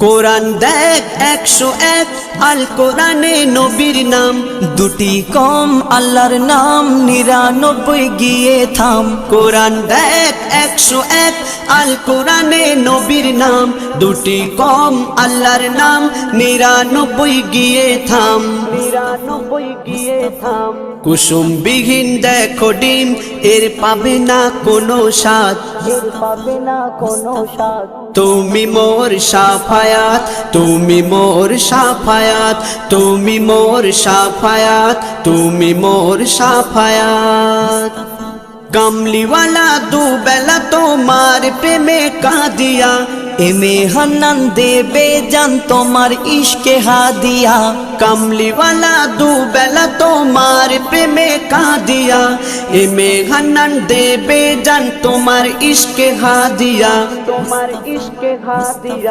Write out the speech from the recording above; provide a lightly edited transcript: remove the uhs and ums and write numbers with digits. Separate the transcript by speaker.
Speaker 1: কোরআন দেখ 101 আল কোরআনে নবীর নাম, দুটি কম আল্লাহর নাম 99 গিয়ে থাম। কোরআন দেখ 101 আল কোরআনে নবীর নাম, দুটি কম আল্লাহর নাম 99 গিয়ে থাম। 99 গিয়ে থাম। কুসুম বিহীন দেখো ডিম, এর পাবে না কোনো স্বাদ, এর পাবে না কোনো স্বাদ। তুমি মোর শাফায়াত, তুমি মোর শাফায়াত, তুমি মোর শাফায়াত, তুমি মোর শাফায়াত। কামলিওয়ালা দুবেলা তোমার প্রেমে কাঁদিয়া, এমে হান্নান দেবে জান তোমার ইশকে হাদিয়া। কামলিওয়ালা দুবেলা তোমার প্রেমে কাঁদিয়া, এমে হান্নান দেবে জান তোমার ইশকে হাদিয়া, তোমার ইশকে হাদিয়া।